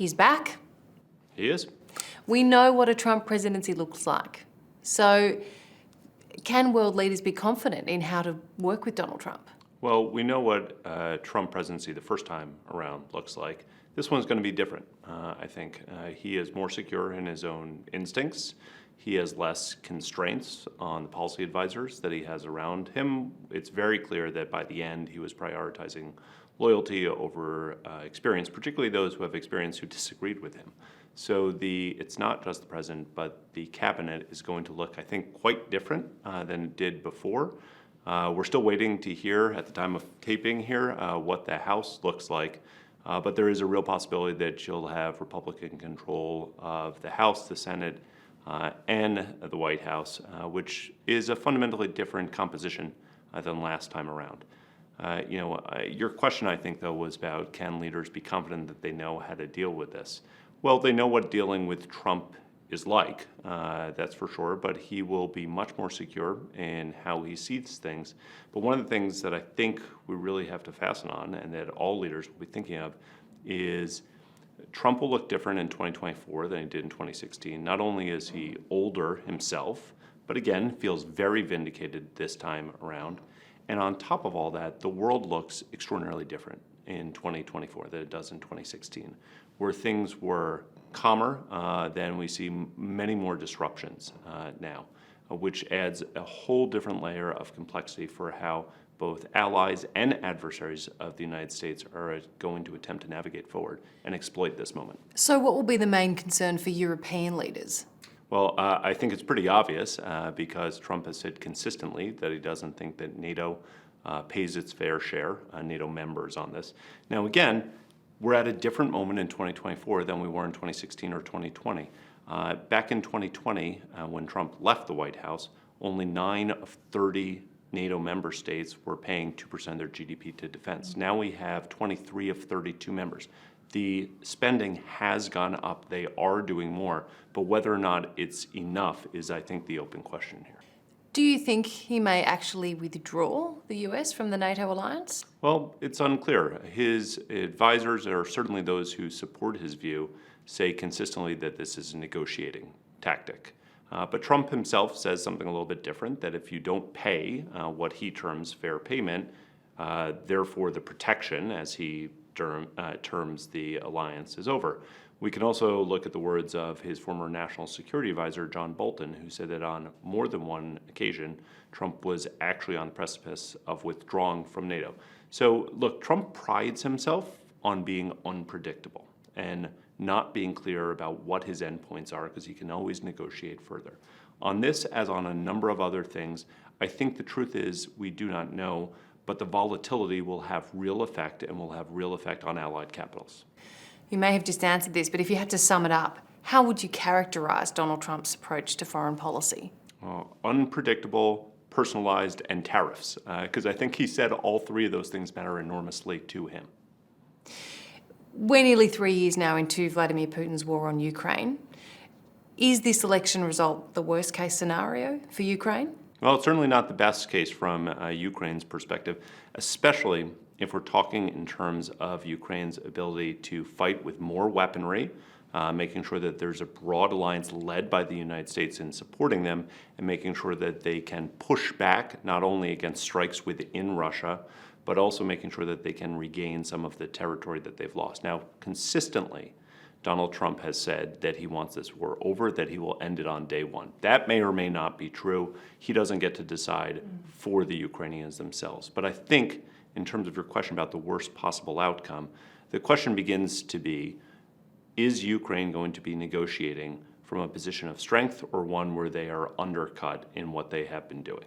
He's back. He is. We know what a Trump presidency looks like. So can world leaders be confident in how to work with Donald Trump? Well, we know what Trump presidency the first time around looks like. This one's going to be different, I think. He is more secure in his own instincts. He has less constraints on the policy advisors that he has around him. It's very clear that by the end, he was prioritizing loyalty over experience, particularly those who have experience who disagreed with him. So it's not just the president, but the cabinet is going to look, I think, quite different than it did before. We're still waiting to hear, at the time of taping here, what the House looks like. But there is a real possibility that you'll have Republican control of the House, the Senate, and the White House, which is a fundamentally different composition than last time around. Your question, I think, though, was about can leaders be confident that they know how to deal with this? Well, they know what dealing with Trump is like, that's for sure, but he will be much more secure in how he sees things. But one of the things that I think we really have to fasten on, and that all leaders will be thinking of, is Trump will look different in 2024 than he did in 2016. Not only is he older himself, but again, feels very vindicated this time around. And on top of all that, the world looks extraordinarily different in 2024 than it does in 2016, where things were calmer, then we see many more disruptions now, which adds a whole different layer of complexity for how both allies and adversaries of the United States are going to attempt to navigate forward and exploit this moment. So what will be the main concern for European leaders? Well, I think it's pretty obvious because Trump has said consistently that he doesn't think that NATO pays its fair share, NATO members on this. Now, again, we're at a different moment in 2024 than we were in 2016 or 2020. Back in 2020, when Trump left the White House, only 9 of 30 NATO member states were paying 2% of their GDP to defense. Now we have 23 of 32 members. The spending has gone up. They are doing more, but whether or not it's enough is, I think, the open question here. Do you think he may actually withdraw the US from the NATO alliance? Well, it's unclear. His advisors, or certainly those who support his view, say consistently that this is a negotiating tactic. But Trump himself says something a little bit different, that if you don't pay what he terms fair payment, therefore the protection, as he terms the alliance, is over. We can also look at the words of his former national security advisor, John Bolton, who said that on more than one occasion, Trump was actually on the precipice of withdrawing from NATO. So, look, Trump prides himself on being unpredictable and not being clear about what his endpoints are, because he can always negotiate further. On this, as on a number of other things, I think the truth is we do not know, but the volatility will have real effect and will have real effect on allied capitals. You may have just answered this, but if you had to sum it up, how would you characterize Donald Trump's approach to foreign policy? Unpredictable, personalized, and tariffs, because I think he said all three of those things matter enormously to him. We're nearly 3 years now into Vladimir Putin's war on Ukraine. Is this election result the worst case scenario for Ukraine? Well, it's certainly not the best case from Ukraine's perspective, especially if we're talking in terms of Ukraine's ability to fight with more weaponry, making sure that there's a broad alliance led by the United States in supporting them, and making sure that they can push back not only against strikes within Russia, but also making sure that they can regain some of the territory that they've lost. Now, consistently, Donald Trump has said that he wants this war over, that he will end it on day one. That may or may not be true. He doesn't get to decide for the Ukrainians themselves. But I think, in terms of your question about the worst possible outcome, the question begins to be, is Ukraine going to be negotiating from a position of strength or one where they are undercut in what they have been doing?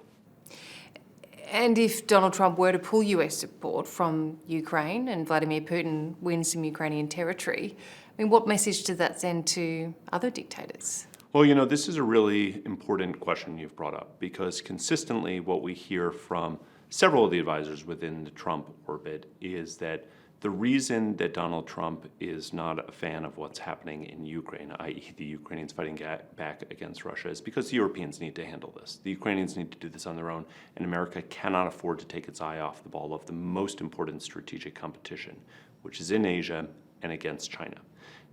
And if Donald Trump were to pull US support from Ukraine and Vladimir Putin wins some Ukrainian territory, I mean, what message does that send to other dictators? Well, this is a really important question you've brought up, because consistently what we hear from several of the advisors within the Trump orbit is that the reason that Donald Trump is not a fan of what's happening in Ukraine, i.e. the Ukrainians fighting back against Russia, is because the Europeans need to handle this. The Ukrainians need to do this on their own, and America cannot afford to take its eye off the ball of the most important strategic competition, which is in Asia and against China.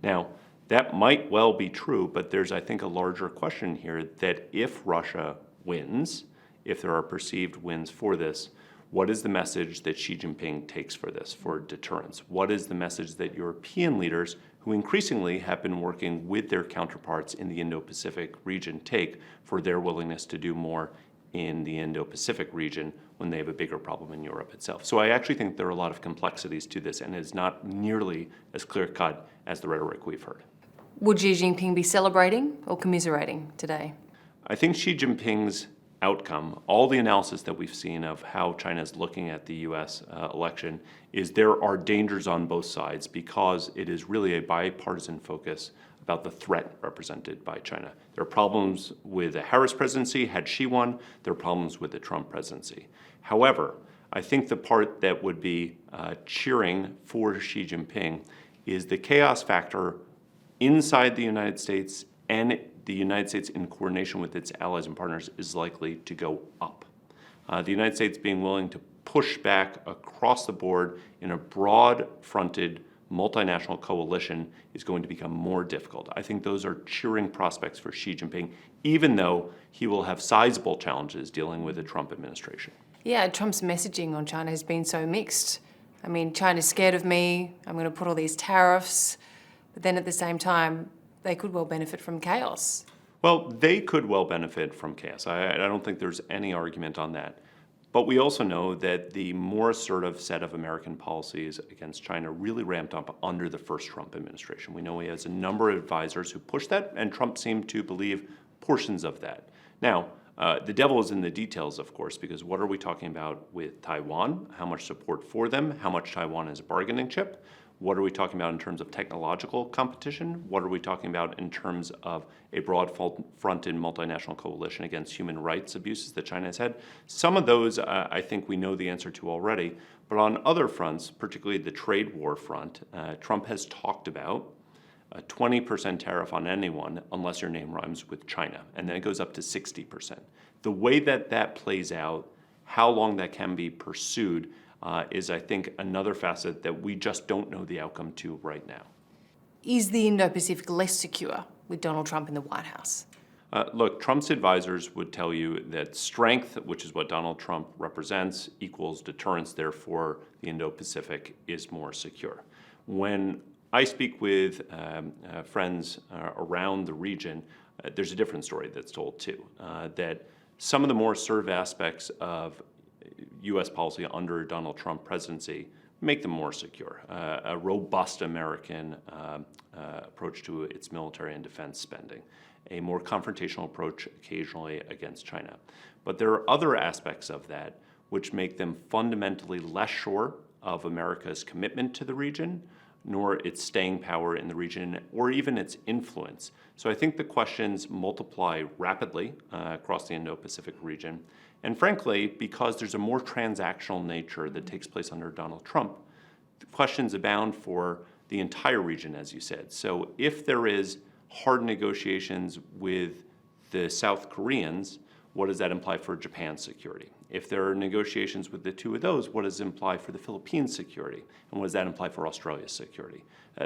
Now, that might well be true, but there's, I think, a larger question here that if Russia wins, if there are perceived wins for this, what is the message that Xi Jinping takes for this, for deterrence? What is the message that European leaders, who increasingly have been working with their counterparts in the Indo-Pacific region, take for their willingness to do more in the Indo-Pacific region when they have a bigger problem in Europe itself? So I actually think there are a lot of complexities to this, and it's not nearly as clear-cut as the rhetoric we've heard. Would Xi Jinping be celebrating or commiserating today? I think Xi Jinping's outcome, all the analysis that we've seen of how China is looking at the U.S. Election, is there are dangers on both sides because it is really a bipartisan focus about the threat represented by China. There are problems with the Harris presidency, had she won. There are problems with the Trump presidency. However, I think the part that would be cheering for Xi Jinping is the chaos factor inside the United States, and the United States in coordination with its allies and partners is likely to go up. The United States being willing to push back across the board in a broad-fronted multinational coalition is going to become more difficult. I think those are cheering prospects for Xi Jinping, even though he will have sizable challenges dealing with the Trump administration. Yeah, Trump's messaging on China has been so mixed. I mean, China's scared of me, I'm going to put all these tariffs, but then at the same time, they could well benefit from chaos. Well, they could well benefit from chaos. I don't think there's any argument on that. But we also know that the more assertive set of American policies against China really ramped up under the first Trump administration. We know he has a number of advisors who pushed that, and Trump seemed to believe portions of that. Now, the devil is in the details, of course, because what are we talking about with Taiwan? How much support for them? How much Taiwan is a bargaining chip? What are we talking about in terms of technological competition? What are we talking about in terms of a broad-fronted multinational coalition against human rights abuses that China has had? Some of those, I think we know the answer to already. But on other fronts, particularly the trade war front, Trump has talked about a 20% tariff on anyone unless your name rhymes with China, and then it goes up to 60%. The way that that plays out, how long that can be pursued, is, I think, another facet that we just don't know the outcome to right now. Is the Indo-Pacific less secure with Donald Trump in the White House? Look, Trump's advisors would tell you that strength, which is what Donald Trump represents, equals deterrence. Therefore, the Indo-Pacific is more secure. When I speak with friends around the region, there's a different story that's told too, that some of the more assertive aspects of U.S. policy under Donald Trump presidency make them more secure. A robust American approach to its military and defense spending, a more confrontational approach occasionally against China. But there are other aspects of that which make them fundamentally less sure of America's commitment to the region, nor its staying power in the region, or even its influence. So I think the questions multiply rapidly across the Indo-Pacific region. And frankly, because there's a more transactional nature that takes place under Donald Trump, the questions abound for the entire region, as you said. So if there is hard negotiations with the South Koreans, what does that imply for Japan's security? If there are negotiations with the two of those, what does it imply for the Philippines' security? And what does that imply for Australia's security?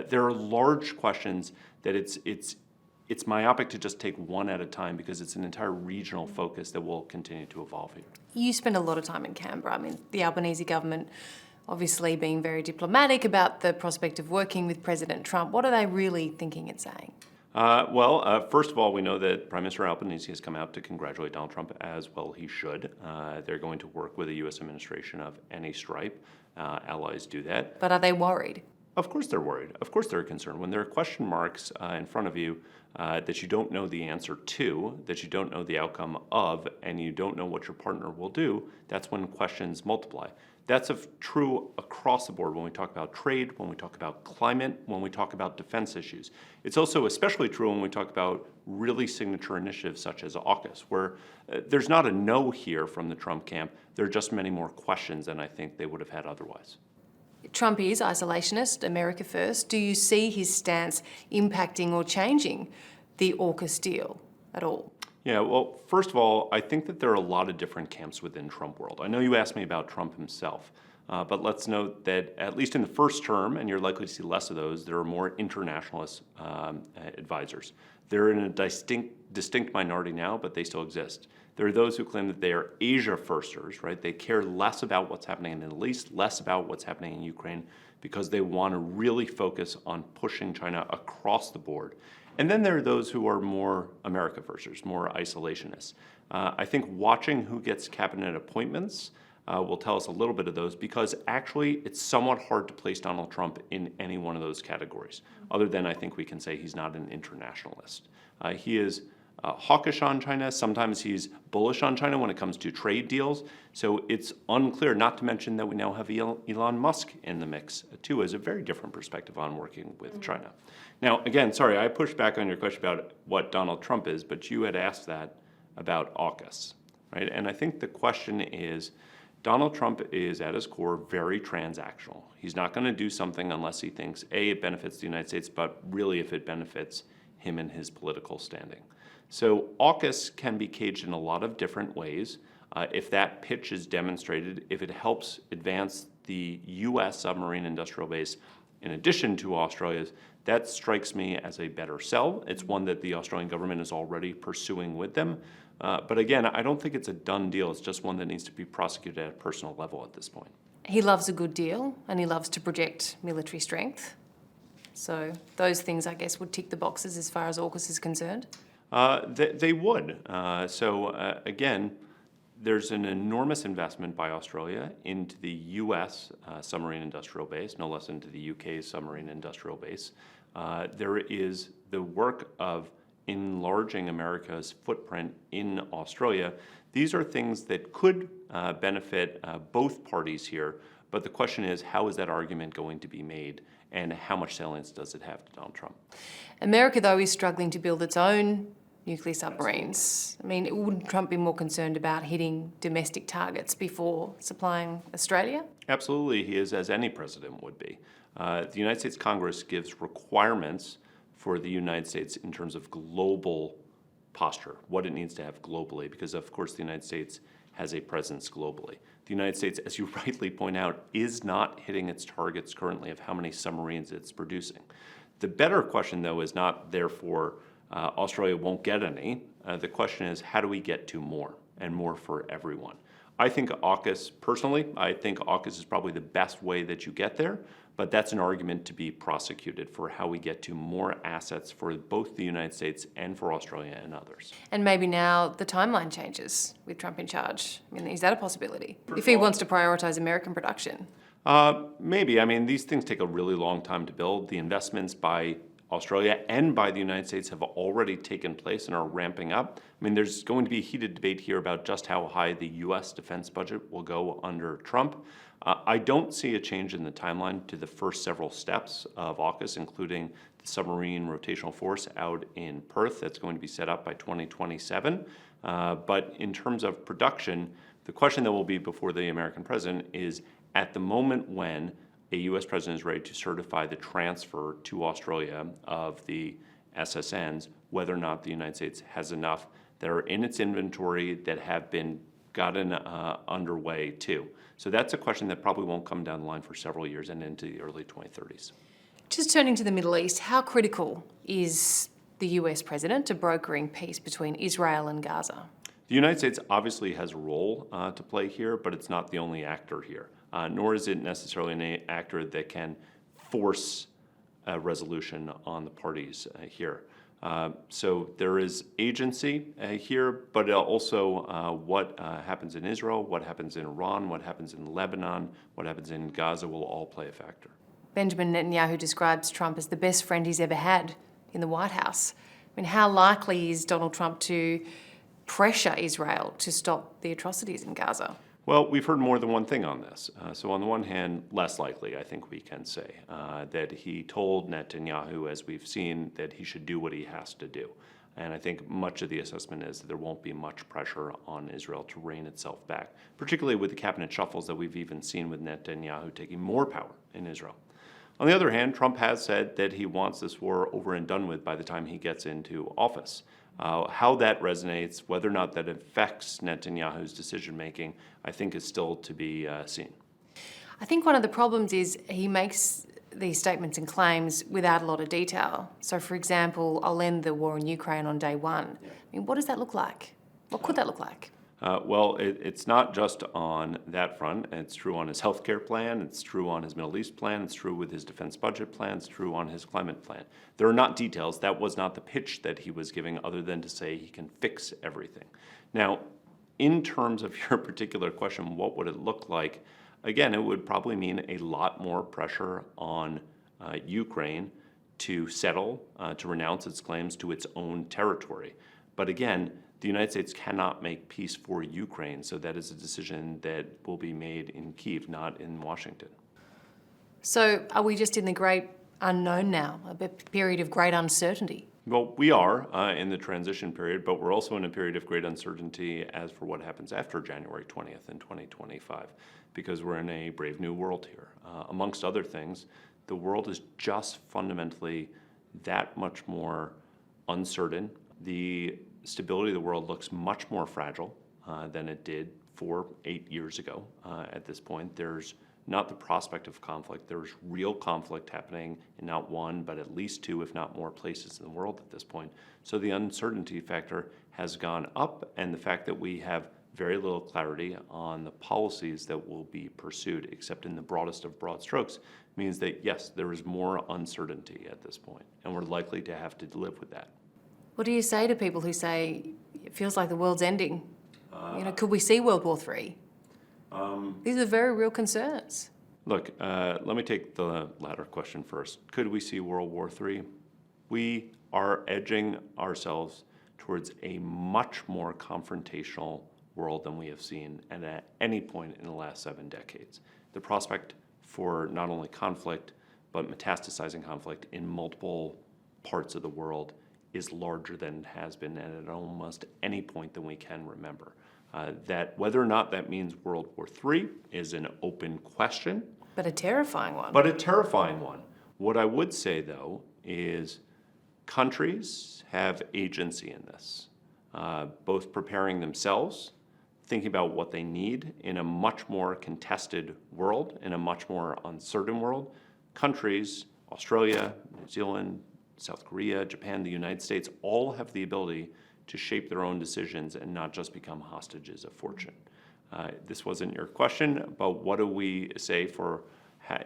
There are large questions that it's myopic to just take one at a time because it's an entire regional focus that will continue to evolve here. You spend a lot of time in Canberra. I mean, the Albanese government obviously being very diplomatic about the prospect of working with President Trump. What are they really thinking and saying? First of all, we know that Prime Minister Albanese has come out to congratulate Donald Trump, as well he should. They're going to work with a U.S. administration of any stripe. Allies do that. But are they worried? Of course they're worried. Of course they're concerned. When there are question marks in front of you that you don't know the answer to, that you don't know the outcome of, and you don't know what your partner will do, that's when questions multiply. That's true across the board when we talk about trade, when we talk about climate, when we talk about defense issues. It's also especially true when we talk about really signature initiatives such as AUKUS, where there's not a no here from the Trump camp. There are just many more questions than I think they would have had otherwise. Trump is isolationist, America first. Do you see his stance impacting or changing the AUKUS deal at all? Yeah, well, first of all, I think that there are a lot of different camps within Trump world. I know you asked me about Trump himself, But let's note that at least in the first term, and you're likely to see less of those, there are more internationalist advisors. They're in a distinct minority now, but they still exist. There are those who claim that they are Asia firsters, right? They care less about what's happening in the Middle East, less about what's happening in Ukraine, because they want to really focus on pushing China across the board. And then there are those who are more America firsters, more isolationists. I think watching who gets cabinet appointments will tell us a little bit of those, because actually it's somewhat hard to place Donald Trump in any one of those categories, other than I think we can say he's not an internationalist. He is hawkish on China. Sometimes he's bullish on China when it comes to trade deals. So it's unclear, not to mention that we now have Elon Musk in the mix, too, as a very different perspective on working with China. Now, again, sorry, I pushed back on your question about what Donald Trump is, but you had asked that about AUKUS, right? And I think the question is, Donald Trump is, at his core, very transactional. He's not going to do something unless he thinks, A, it benefits the United States, but really if it benefits him and his political standing. So AUKUS can be caged in a lot of different ways. If that pitch is demonstrated, if it helps advance the U.S. submarine industrial base in addition to Australia's, that strikes me as a better sell. It's one that the Australian government is already pursuing with them. But again, I don't think it's a done deal. It's just one that needs to be prosecuted at a personal level at this point. He loves a good deal, and he loves to project military strength. So those things, I guess, would tick the boxes as far as AUKUS is concerned. They would. Again, there's an enormous investment by Australia into the U.S. Submarine industrial base, no less into the U.K. submarine industrial base. There is the work of enlarging America's footprint in Australia. These are things that could benefit both parties here, but the question is, how is that argument going to be made, and how much salience does it have to Donald Trump? America, though, is struggling to build its own nuclear submarines. I mean, wouldn't Trump be more concerned about hitting domestic targets before supplying Australia? Absolutely, he is, as any president would be. The United States Congress gives requirements for the United States in terms of global posture, what it needs to have globally, because of course the United States has a presence globally. The United States, as you rightly point out, is not hitting its targets currently of how many submarines it's producing. The better question, though, is not therefore Australia won't get any. The question is, how do we get to more, and more for everyone? I think AUKUS, personally, I think AUKUS is probably the best way that you get there, but that's an argument to be prosecuted for how we get to more assets for both the United States and for Australia and others. And maybe now the timeline changes with Trump in charge. I mean, is that a possibility? If he wants to prioritise American production? Maybe. I mean, these things take a really long time to build. The investments by Australia and by the United States have already taken place and are ramping up. I mean, there's going to be a heated debate here about just how high the U.S. defense budget will go under Trump. I don't see a change in the timeline to the first several steps of AUKUS, including the submarine rotational force out in Perth that's going to be set up by 2027. But in terms of production, the question that will be before the American president is, at the moment when a U.S. president is ready to certify the transfer to Australia of the SSNs, whether or not the United States has enough that are in its inventory that have been gotten underway too. So that's a question that probably won't come down the line for several years and into the early 2030s. Just turning to the Middle East, how critical is the US president to brokering peace between Israel and Gaza? The United States obviously has a role to play here, but it's not the only actor here, nor is it necessarily an actor that can force a resolution on the parties here. So there is agency here, but also what happens in Israel, what happens in Iran, what happens in Lebanon, what happens in Gaza will all play a factor. Benjamin Netanyahu describes Trump as the best friend he's ever had in the White House. I mean, how likely is Donald Trump to pressure Israel to stop the atrocities in Gaza? Well, we've heard more than one thing on this. So on the one hand, less likely, I think we can say, that he told Netanyahu, as we've seen, that he should do what he has to do. And I think much of the assessment is that there won't be much pressure on Israel to rein itself back, particularly with the cabinet shuffles that we've even seen with Netanyahu taking more power in Israel. On the other hand, Trump has said that he wants this war over and done with by the time he gets into office. How that resonates, whether or not that affects Netanyahu's decision-making, I think is still to be seen. I think one of the problems is he makes these statements and claims without a lot of detail. So, for example, I'll end the war in Ukraine on day one. Yeah. I mean, what does that look like? What could that look like? Well, it's not just on that front. It's true on his healthcare plan. It's true on his Middle East plan. It's true with his defense budget plan. It's true on his climate plan. There are not details. That was not the pitch that he was giving, other than to say he can fix everything. Now, in terms of your particular question, what would it look like? Again, it would probably mean a lot more pressure on Ukraine to settle, to renounce its claims to its own territory. But again, the United States cannot make peace for Ukraine, so that is a decision that will be made in Kyiv, not in Washington. So are we just in the great unknown now, a period of great uncertainty? Well, we are in the transition period, but we're also in a period of great uncertainty as for what happens after January 20th in 2025, because we're in a brave new world here. Amongst other things, the world is just fundamentally that much more uncertain. The stability of the world looks much more fragile than it did 8 years ago. At this point, there's not the prospect of conflict. There's real conflict happening in not one, but at least two, if not more places in the world at this point. So the uncertainty factor has gone up, and the fact that we have very little clarity on the policies that will be pursued, except in the broadest of broad strokes, means that, yes, there is more uncertainty at this point, and we're likely to have to live with that. What do you say to people who say it feels like the world's ending? Could we see World War III? These are very real concerns. Look, let me take the latter question first. Could we see World War III? We are edging ourselves towards a much more confrontational world than we have seen at any point in the last 7 decades. The prospect for not only conflict, but metastasizing conflict in multiple parts of the world is larger than it has been at almost any point that we can remember. That whether or not that means World War III is an open question. But a terrifying one. But a terrifying one. What I would say, though, is countries have agency in this, both preparing themselves, thinking about what they need in a much more contested world, in a much more uncertain world. Countries, Australia, New Zealand, South Korea, Japan, the United States, all have the ability to shape their own decisions and not just become hostages of fortune. This wasn't your question, but what do we say for,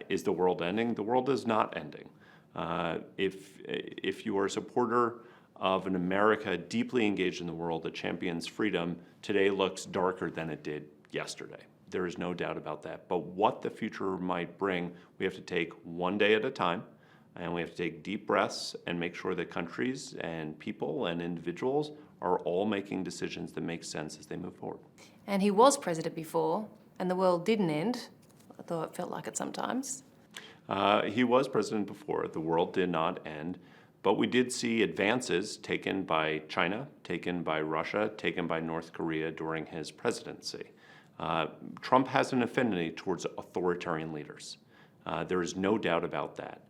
is the world ending? The world is not ending. If you are a supporter of an America deeply engaged in the world that champions freedom, today looks darker than it did yesterday. There is no doubt about that. But what the future might bring, we have to take one day at a time. And we have to take deep breaths and make sure that countries and people and individuals are all making decisions that make sense as they move forward. And he was president before, and the world didn't end, although it felt like it sometimes. He was president before. The world did not end. But we did see advances taken by China, taken by Russia, taken by North Korea during his presidency. Trump has an affinity towards authoritarian leaders. There is no doubt about that.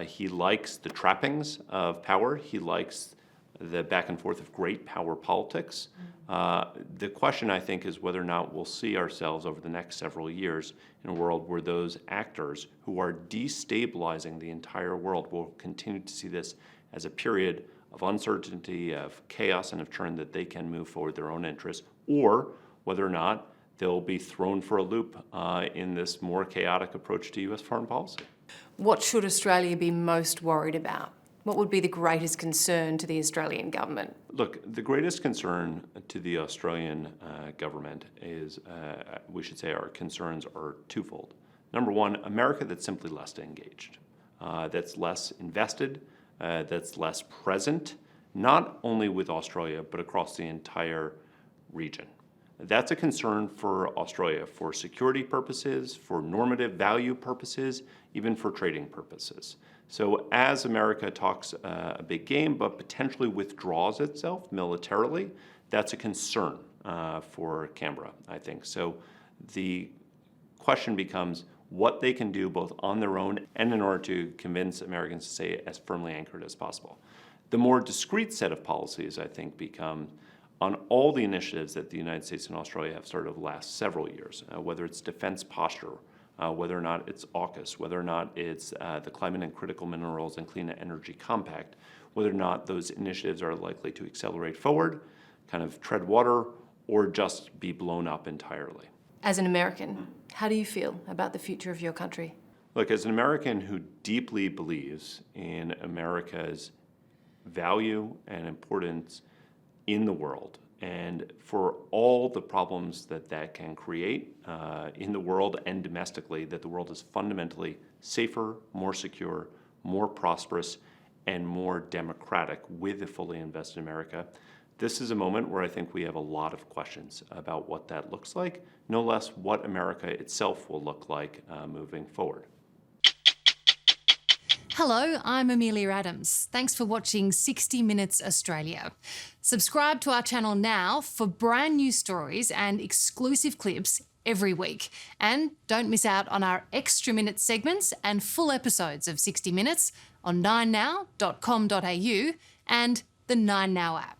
He likes the trappings of power. He likes the back and forth of great power politics. The question, I think, is whether or not we'll see ourselves over the next several years in a world where those actors who are destabilizing the entire world will continue to see this as a period of uncertainty, of chaos, and of churn that they can move forward their own interests, or whether or not they'll be thrown for a loop in this more chaotic approach to U.S. foreign policy. What should Australia be most worried about? What would be the greatest concern to the Australian government? Look, the greatest concern to the Australian government is, we should say our concerns are twofold. Number one, America that's simply less engaged, that's less invested, that's less present, not only with Australia, but across the entire region. That's a concern for Australia for security purposes, for normative value purposes, even for trading purposes. So as America talks a big game, but potentially withdraws itself militarily, that's a concern for Canberra, I think. So the question becomes what they can do both on their own and in order to convince Americans to stay as firmly anchored as possible. The more discrete set of policies, I think, become on all the initiatives that the United States and Australia have started over the last several years, whether it's defense posture, whether or not it's AUKUS, whether or not it's the Climate and Critical Minerals and Clean Energy Compact, whether or not those initiatives are likely to accelerate forward, kind of tread water, or just be blown up entirely. As an American, how do you feel about the future of your country? Look, as an American who deeply believes in America's value and importance in the world, and for all the problems that can create in the world and domestically, that the world is fundamentally safer, more secure, more prosperous, and more democratic with a fully invested America. This is a moment where I think we have a lot of questions about what that looks like, no less what America itself will look like moving forward. Hello, I'm Amelia Adams. Thanks for watching 60 Minutes Australia. Subscribe to our channel now for brand new stories and exclusive clips every week. And don't miss out on our extra minute segments and full episodes of 60 Minutes on 9now.com.au and the 9Now app.